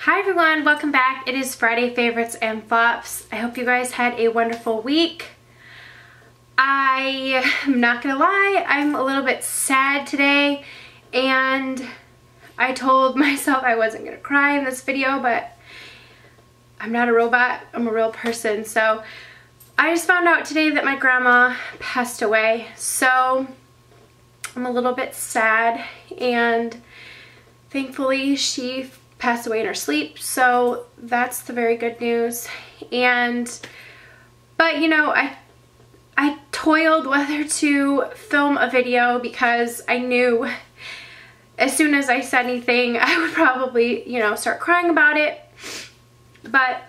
Hi everyone, welcome back. It is Friday Favorites and Flops. I hope you guys had a wonderful week. I am not gonna lie, I'm a little bit sad today, and I told myself I wasn't gonna cry in this video, but I'm not a robot, I'm a real person. So I just found out today that my grandma passed away, so I'm a little bit sad, and thankfully she passed away in her sleep, so that's the very good news. But you know, I toiled whether to film a video because I knew as soon as I said anything I would probably, you know, start crying about it. But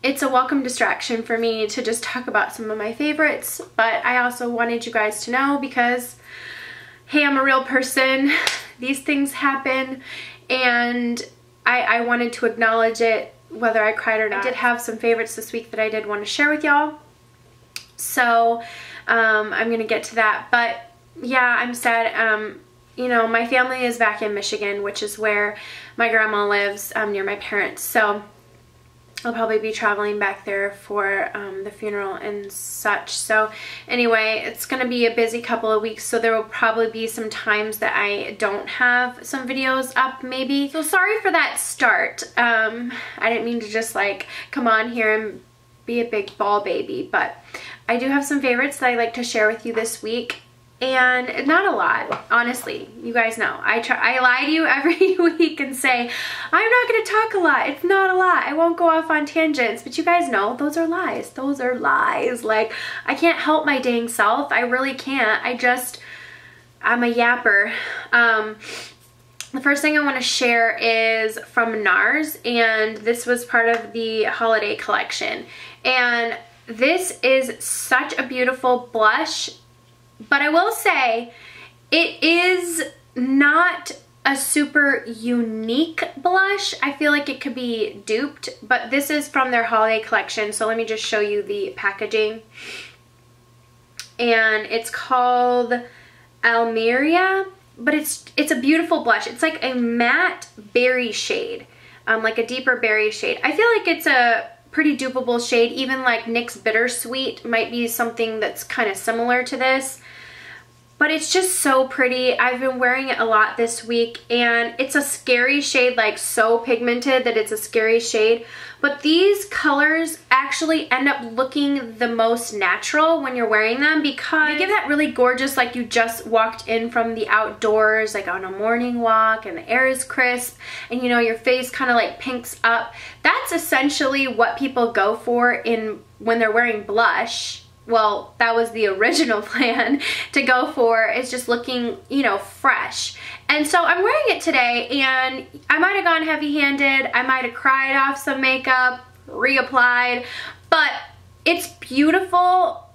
it's a welcome distraction for me to just talk about some of my favorites. But I also wanted you guys to know because, hey, I'm a real person. These things happen, and I wanted to acknowledge it whether I cried or not. I did have some favorites this week that I did want to share with y'all. So I'm going to get to that. But yeah, I'm sad. You know, my family is back in Michigan, which is where my grandma lives, near my parents. So I'll probably be traveling back there for the funeral and such. So anyway, it's going to be a busy couple of weeks, so there will probably be some times that I don't have some videos up maybe. So sorry for that start. I didn't mean to just like come on here and be a big ball baby, but I do have some favorites that I like to share with you this week. And not a lot, honestly. You guys know I lie to you every week and say I'm not going to talk a lot. It's not a lot. I won't go off on tangents, but you guys know those are lies. Those are lies. Like, I can't help my dang self. I really can't. I'm a yapper. The first thing I want to share is from Nars, and this was part of the holiday collection. And this is such a beautiful blush. But I will say, it is not a super unique blush. I feel like it could be duped, but this is from their holiday collection. So let me just show you the packaging. And it's called Almeria, but it's a beautiful blush. It's like a matte berry shade, like a deeper berry shade. I feel like it's a pretty dupeable shade. Even like NYX's Bittersweet might be something that's kind of similar to this. But it's just so pretty. I've been wearing it a lot this week, and it's a scary shade, like so pigmented that it's a scary shade. But these colors actually end up looking the most natural when you're wearing them because they give that really gorgeous, like you just walked in from the outdoors, like on a morning walk, and the air is crisp, and you know, your face kind of like pinks up. That's essentially what people go for when they're wearing blush. Well, that was the original plan to go for, is just looking, you know, fresh. And so I'm wearing it today, and I might have gone heavy-handed. I might have cried off some makeup, reapplied, but it's beautiful.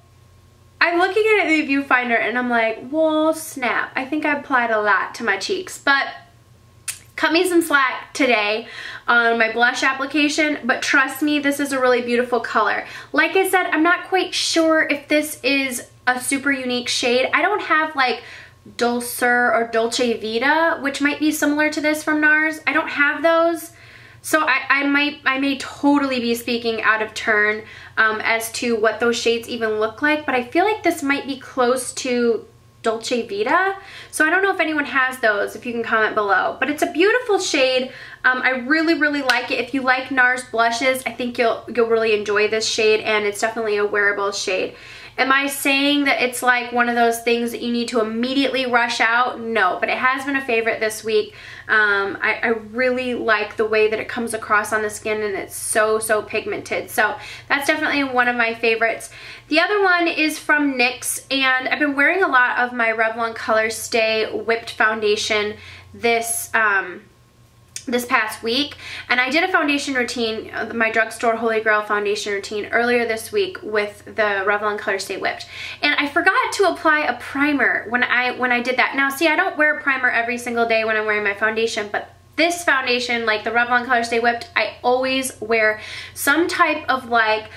I'm looking at it in the viewfinder, and I'm like, whoa, snap. I think I applied a lot to my cheeks, but cut me some slack today on my blush application, but trust me, this is a really beautiful color. Like I said, I'm not quite sure if this is a super unique shade. I don't have like Dulcer or Dolce Vita, which might be similar to this from Nars. I don't have those. So I may totally be speaking out of turn as to what those shades even look like, but I feel like this might be close to Dolce Vita. So I don't know if anyone has those, if you can comment below. But it's a beautiful shade. I really, really like it. If you like Nars blushes, I think you'll really enjoy this shade, and it's definitely a wearable shade. Am I saying that it's like one of those things that you need to immediately rush out? No, but it has been a favorite this week. I really like the way that it comes across on the skin, and it's so pigmented. So that's definitely one of my favorites. The other one is from NYX, and I've been wearing a lot of my Revlon Colorstay Whipped Foundation this past week, and I did a foundation routine, my Drugstore Holy Grail foundation routine, earlier this week with the Revlon Colorstay Whipped, and I forgot to apply a primer when I did that. Now see, I don't wear a primer every single day when I'm wearing my foundation, but this foundation, like the Revlon Colorstay Whipped, I always wear some type of like,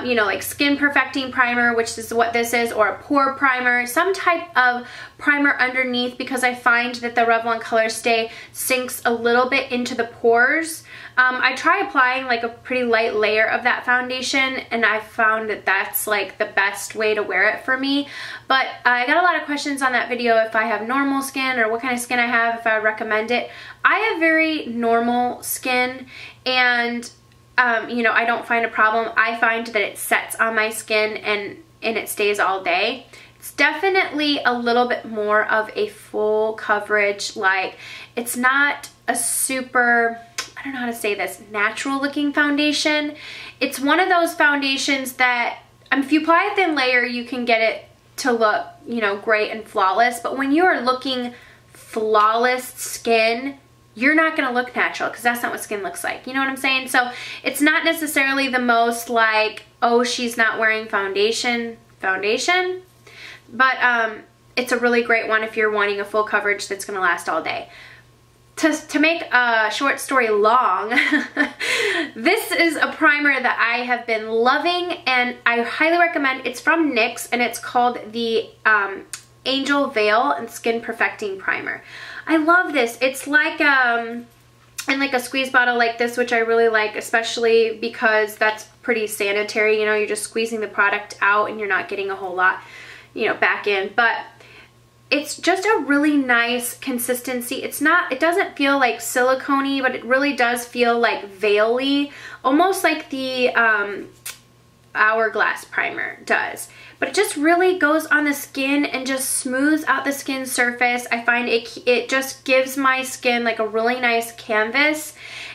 you know, like skin perfecting primer, which is what this is, or a pore primer, some type of primer underneath because I find that the Revlon Colorstay sinks a little bit into the pores. I try applying like a pretty light layer of that foundation, and I found that that's like the best way to wear it for me. But I got a lot of questions on that video if I have normal skin or what kind of skin I have, if I would recommend it. I have very normal skin, and you know, I don't find a problem. I find that it sets on my skin and it stays all day. It's definitely a little bit more of a full coverage, like it's not a super, I don't know how to say this, natural looking foundation. It's one of those foundations that if you apply a thin layer, you can get it to look, you know, great and flawless, but when you are looking flawless skin, you're not going to look natural because that's not what skin looks like. You know what I'm saying? So it's not necessarily the most like, oh, she's not wearing foundation, but it's a really great one if you're wanting a full coverage that's going to last all day. To make a short story long, this is a primer that I have been loving and I highly recommend. It's from NYX and it's called the Angel Veil and Skin Perfecting Primer. I love this. It's like in like a squeeze bottle like this, which I really like, especially because that's pretty sanitary. You know, you're just squeezing the product out and you're not getting a whole lot, you know, back in. But it's just a really nice consistency. It doesn't feel like silicone-y, but it really does feel like veil-y, almost like the Hourglass primer does. But it just really goes on the skin and just smooths out the skin surface. I find it just gives my skin like a really nice canvas,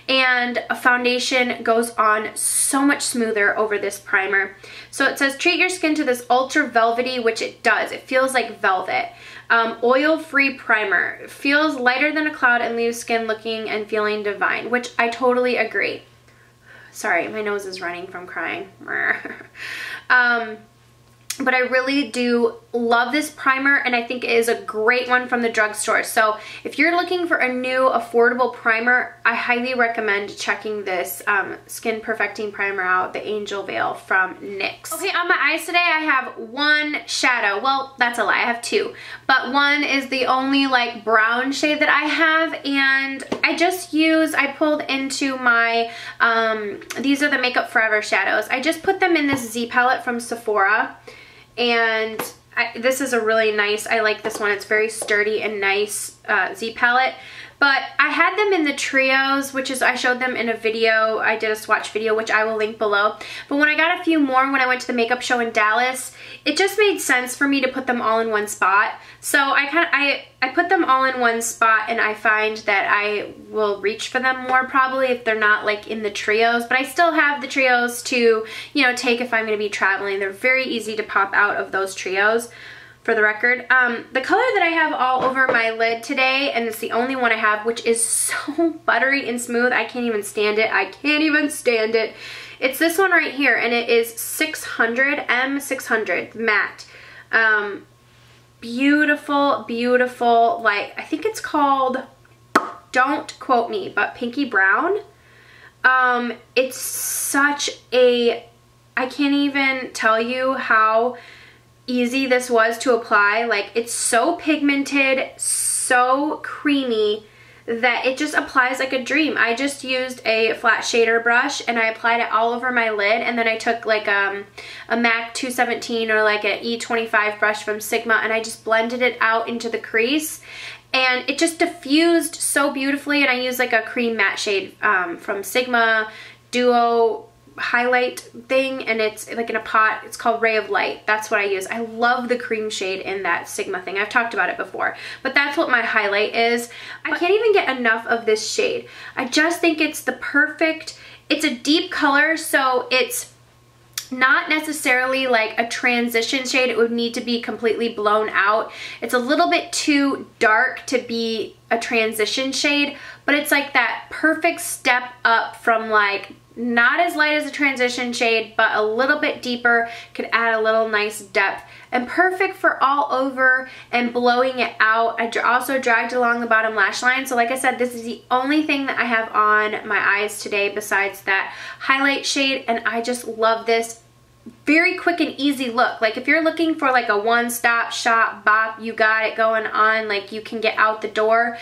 and a foundation goes on so much smoother over this primer. So it says treat your skin to this ultra velvety, which it does. It feels like velvet. Oil-free primer. It feels lighter than a cloud and leaves skin looking and feeling divine, which I totally agree. Sorry, my nose is running from crying. But I really do love this primer, and I think it is a great one from the drugstore. So if you're looking for a new affordable primer, I highly recommend checking this Skin Perfecting Primer out, the Angel Veil from NYX. Okay, on my eyes today I have one shadow. Well, that's a lie, I have two. But one is the only like brown shade that I have, and I pulled into my, these are the Makeup Forever shadows. I just put them in this Z palette from Sephora. And this is a really nice, I like this one. It's very sturdy and nice Z palette. But I had them in the trios, which is, I showed them in a video. I did a swatch video, which I will link below. But when I got a few more when I went to the makeup show in Dallas, it just made sense for me to put them all in one spot. So I put them all in one spot, and I find that I will reach for them more probably if they're not like in the trios. But I still have the trios to, you know, take if I'm going to be traveling. They're very easy to pop out of those trios. For the record, the color that I have all over my lid today, and it's the only one I have, which is so buttery and smooth, I can't even stand it. I can't even stand it. It's this one right here, and it is 600, M600 matte. Beautiful, beautiful, like, I think it's called, don't quote me, but pinky brown. It's such a, I can't even tell you how easy this was to apply. Like, it's so pigmented, so creamy, that it just applies like a dream. I just used a flat shader brush and I applied it all over my lid, and then I took like a MAC 217 or like an E25 brush from Sigma, and I just blended it out into the crease, and it just diffused so beautifully. And I used like a cream matte shade from Sigma Duo highlight thing, and it's like in a pot. It's called Ray of Light. That's what I use. I love the cream shade in that Sigma thing. I've talked about it before, but that's what my highlight is. I can't even get enough of this shade. I just think it's the perfect, it's a deep color, so it's not necessarily like a transition shade. It would need to be completely blown out. It's a little bit too dark to be a transition shade, but it's like that perfect step up from like not as light as a transition shade, but a little bit deeper, could add a little nice depth, and perfect for all over and blowing it out. I also dragged along the bottom lash line. So like I said, this is the only thing that I have on my eyes today besides that highlight shade, and I just love this. very quick and easy look. Like if you're looking for like a one-stop shop, bop, you got it going on, like you can get out the door,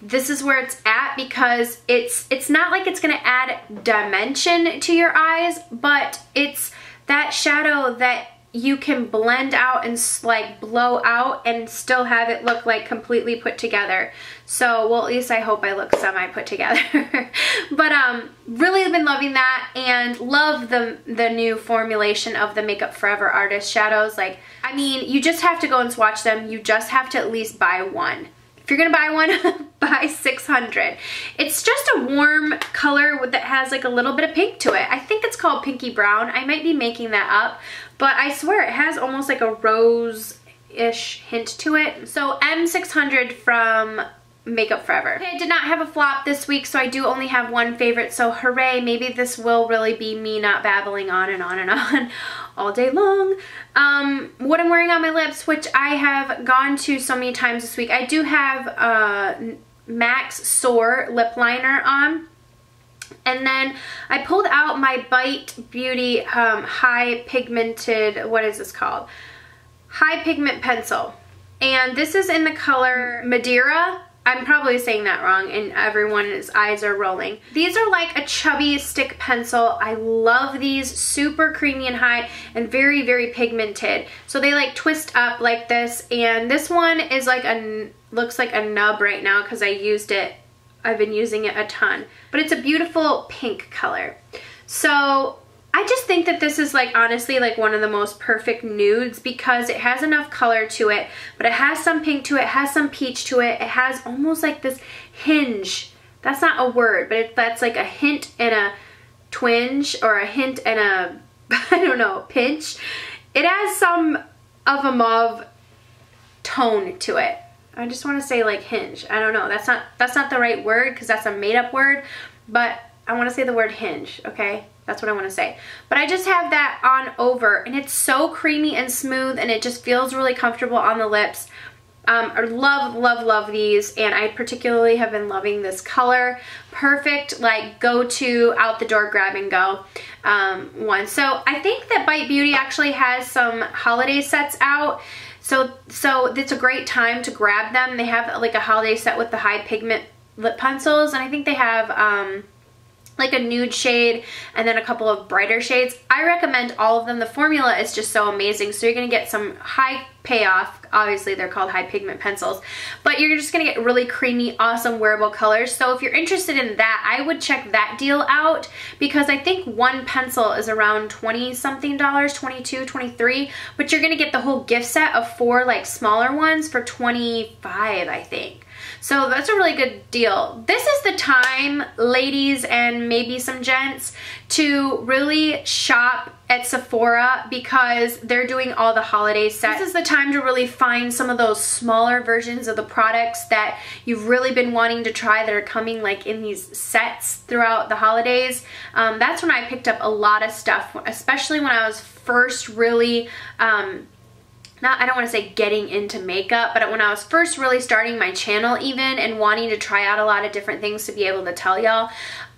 this is where it's at, because it's not like it's gonna add dimension to your eyes, but it's that shadow that you can blend out and like blow out and still have it look like completely put together. So, well, at least I hope I look semi put together. But really been loving that, and love the new formulation of the Makeup Forever Artist shadows. Like, I mean, you just have to go and swatch them. You just have to at least buy one. If you're gonna buy one, buy 600. It's just a warm color that has like a little bit of pink to it. I think it's called Pinky Brown. I might be making that up, but I swear it has almost like a rose-ish hint to it. So M600 from Makeup Forever. Okay, I did not have a flop this week, so I do only have one favorite, so hooray, maybe this will really be me not babbling on and on and on all day long. What I'm wearing on my lips, which I have gone to so many times this week, I do have MAC's Soar lip liner on. And then I pulled out my Bite Beauty high pigmented, what is this called? High pigment pencil. And this is in the color Maderia. I'm probably saying that wrong and everyone's eyes are rolling. These are like a chubby stick pencil. I love these, super creamy and high and very, very pigmented. So they like twist up like this, and this one is like looks like a nub right now because I used it. I've been using it a ton, but it's a beautiful pink color. So I just think that this is like honestly like one of the most perfect nudes because it has enough color to it, but it has some pink to it, has some peach to it. It has almost like this hinge. That's not a word, but that's like a hint and a twinge, or a hint and a, I don't know, pinch. It has some of a mauve tone to it. I just want to say like hinge. I don't know. That's not the right word because that's a made up word, but I want to say the word hinge, okay? That's what I want to say. But I just have that on over, and it's so creamy and smooth, and it just feels really comfortable on the lips. I love, love, love these, and I particularly have been loving this color. Perfect, like, go-to, out-the-door, grab-and-go one. So I think that Bite Beauty actually has some holiday sets out. So it's a great time to grab them. They have like a holiday set with the high pigment lip pencils, and I think they have like a nude shade and then a couple of brighter shades. I recommend all of them. The formula is just so amazing. So you're gonna get some high payoff. Obviously they're called high pigment pencils, but you're just gonna get really creamy, awesome wearable colors. So if you're interested in that, I would check that deal out because I think one pencil is around 20 something dollars, 22, 23, but you're gonna get the whole gift set of 4 like smaller ones for 25, I think. So that's a really good deal. This is the time, ladies and maybe some gents, to really shop at Sephora because they're doing all the holiday sets. This is the time to really find some of those smaller versions of the products that you've really been wanting to try that are coming like in these sets throughout the holidays. That's when I picked up a lot of stuff, especially when I was first really I don't want to say getting into makeup, but when I was first really starting my channel even and wanting to try out a lot of different things to be able to tell y'all,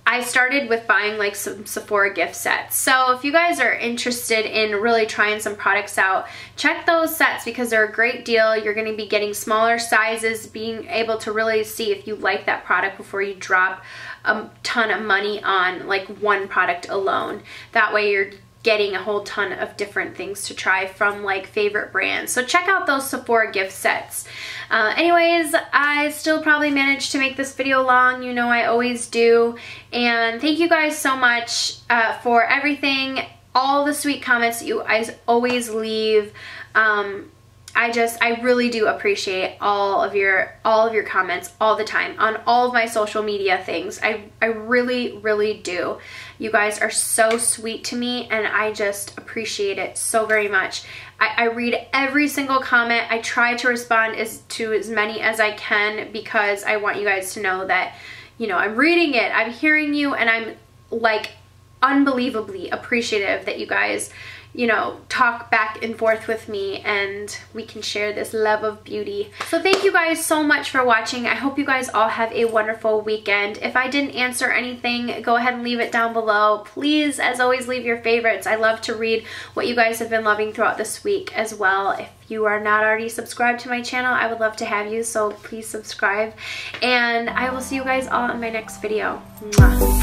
I started with buying like some Sephora gift sets. So if you guys are interested in really trying some products out, check those sets because they're a great deal. You're going to be getting smaller sizes, being able to really see if you like that product before you drop a ton of money on like one product alone. That way you're getting a whole ton of different things to try from like favorite brands. So check out those Sephora gift sets. Anyways, I still probably managed to make this video long. You know I always do. And thank you guys so much for everything, all the sweet comments that you guys always leave. I really do appreciate all of your comments all the time on all of my social media things. I really, really do. You guys are so sweet to me and I just appreciate it so very much. I read every single comment. I try to respond to as many as I can because I want you guys to know that, you know, I'm reading it, I'm hearing you, and I'm like unbelievably appreciative that you guys, you know, talk back and forth with me and we can share this love of beauty. So thank you guys so much for watching. I hope you guys all have a wonderful weekend. If I didn't answer anything, go ahead and leave it down below. Please, as always, leave your favorites. I love to read what you guys have been loving throughout this week as well. If you are not already subscribed to my channel, I would love to have you, so please subscribe. And I will see you guys all in my next video. Mwah.